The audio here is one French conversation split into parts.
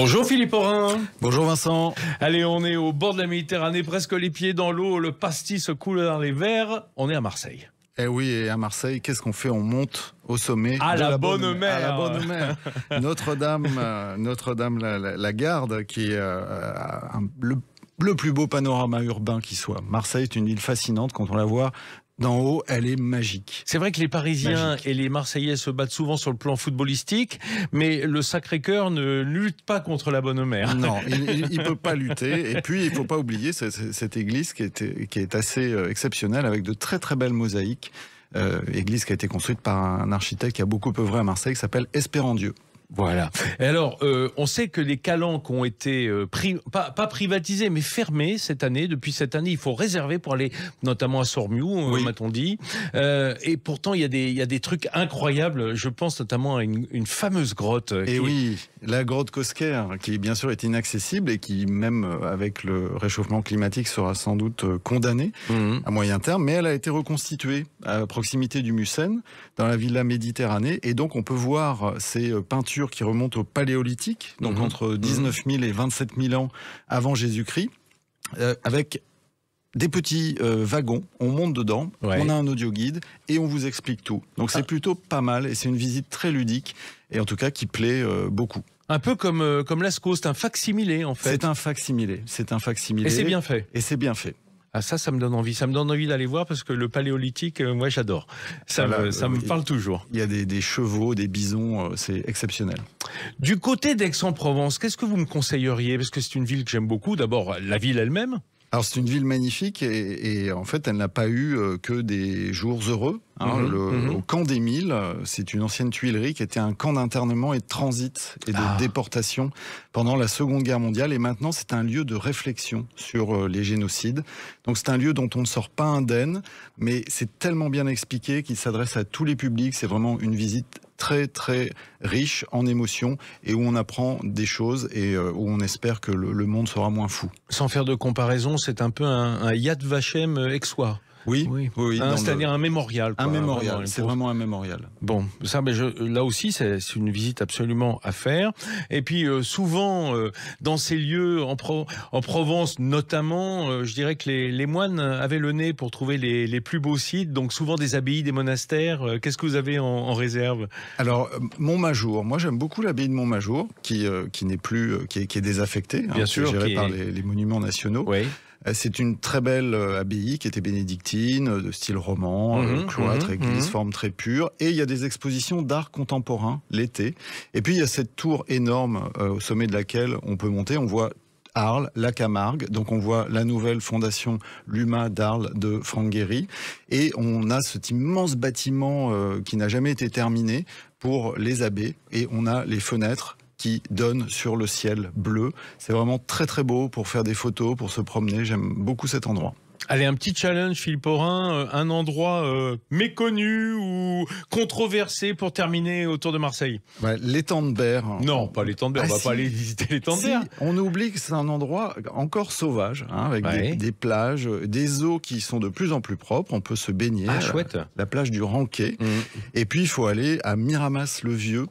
Bonjour Philippe Aurin. Bonjour Vincent. Allez, on est au bord de la Méditerranée, presque les pieds dans l'eau, le pastis coule dans les verres. On est à Marseille. Eh oui, et à Marseille, qu'est-ce qu'on fait? On monte au sommet à de la bonne mer. À la bonne mer. Notre-Dame, la Garde, qui est le plus beau panorama urbain qui soit. Marseille est une ville fascinante quand on la voit. D'en haut, elle est magique. C'est vrai que les Parisiens et les Marseillais se battent souvent sur le plan footballistique, mais le Sacré-Cœur ne lutte pas contre la bonne mer. Non, il ne peut pas lutter. Et puis, il ne faut pas oublier cette église qui est assez exceptionnelle, avec de très très belles mosaïques. Église qui a été construite par un architecte qui a beaucoup œuvré à Marseille, qui s'appelle Espérandieu. Voilà. Et alors, on sait que les calanques ont été pas privatisés, mais fermés cette année. Depuis cette année, il faut réserver pour aller, notamment à Sormiou, oui. m'a-t-on dit. Et pourtant, il y a des trucs incroyables. Je pense notamment à une fameuse grotte. Et oui, la grotte Cosquer, qui bien sûr est inaccessible et qui, même avec le réchauffement climatique, sera sans doute condamnée à moyen terme. Mais elle a été reconstituée à proximité du Mucène, dans la villa Méditerranée. Et donc, on peut voir ces peintures qui remontent au Paléolithique, donc entre 19 000 et 27 000 ans avant Jésus-Christ, avec des petits wagons, on monte dedans, on a un audio-guide et on vous explique tout. Donc c'est plutôt pas mal et c'est une visite très ludique et en tout cas qui plaît beaucoup. Un peu comme Lascaux, c'est un facsimilé en fait. C'est un facsimilé, Et c'est bien fait. Et c'est bien fait. Ah ça me donne envie. Ça me donne envie d'aller voir parce que le paléolithique, moi j'adore. Ça me parle toujours. Il y a des chevaux, des bisons, c'est exceptionnel. Du côté d'Aix-en-Provence, qu'est-ce que vous me conseilleriez? Parce que c'est une ville que j'aime beaucoup. D'abord, la ville elle-même. Alors c'est une ville magnifique et en fait elle n'a pas eu que des jours heureux. Au camp d'Émile, c'est une ancienne tuilerie qui était un camp d'internement et de transit et de déportation pendant la Seconde Guerre mondiale. Et maintenant c'est un lieu de réflexion sur les génocides. Donc c'est un lieu dont on ne sort pas indemne, mais c'est tellement bien expliqué qu'il s'adresse à tous les publics. C'est vraiment une visite très très riche en émotions et où on apprend des choses et où on espère que le monde sera moins fou. Sans faire de comparaison, c'est un peu un Yad Vashem aixois. Oui. C'est-à-dire un mémorial. Un mémorial, c'est vraiment un mémorial. Bon, ça, là aussi, c'est une visite absolument à faire. Et puis, souvent, dans ces lieux, en Provence notamment, je dirais que les moines avaient le nez pour trouver les plus beaux sites, donc souvent des abbayes, des monastères. Qu'est-ce que vous avez en réserve? Alors, Montmajour, moi j'aime beaucoup l'abbaye de Montmajour, qui n'est plus, qui est désaffectée, bien sûr, gérée par les monuments nationaux. Oui. C'est une très belle abbaye qui était bénédictine, de style roman, cloître, église, forme très pure. Et il y a des expositions d'art contemporain l'été. Et puis il y a cette tour énorme au sommet de laquelle on peut monter. On voit Arles, la Camargue, donc on voit la nouvelle fondation Luma d'Arles de Franck Guéry. Et on a cet immense bâtiment qui n'a jamais été terminé pour les abbés. Et on a les fenêtres qui donne sur le ciel bleu. C'est vraiment très très beau pour faire des photos, pour se promener. J'aime beaucoup cet endroit. Allez, un petit challenge, Philippe Aurin, un endroit méconnu ou controversé pour terminer autour de Marseille. L'étang de Berre. Non, pas l'étang de Berre, on va pas aller visiter l'étang de Berre. On oublie que c'est un endroit encore sauvage, avec des plages, des eaux qui sont de plus en plus propres. On peut se baigner. Chouette. La plage du Ranquet. Et puis, il faut aller à Miramas-le-Vieux,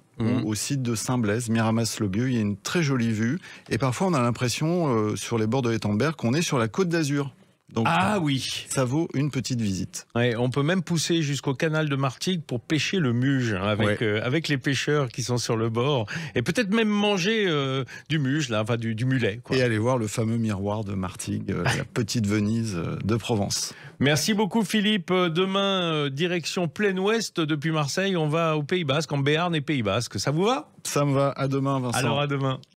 au site de Saint-Blaise, Miramas-le-Vieux. Il y a une très jolie vue. Et parfois, on a l'impression, sur les bords de l'étang de Berre, qu'on est sur la Côte d'Azur. Donc, oui, ça vaut une petite visite. Ouais, on peut même pousser jusqu'au canal de Martigues pour pêcher le muge avec les pêcheurs qui sont sur le bord et peut-être même manger du muge, là, enfin du mulet. Quoi. Et aller voir le fameux miroir de Martigues, la petite Venise de Provence. Merci beaucoup Philippe. Demain, direction plein ouest depuis Marseille, on va au Pays Basque, en Béarn et Pays Basque. Ça vous va? Ça me va. À demain Vincent. Alors à demain.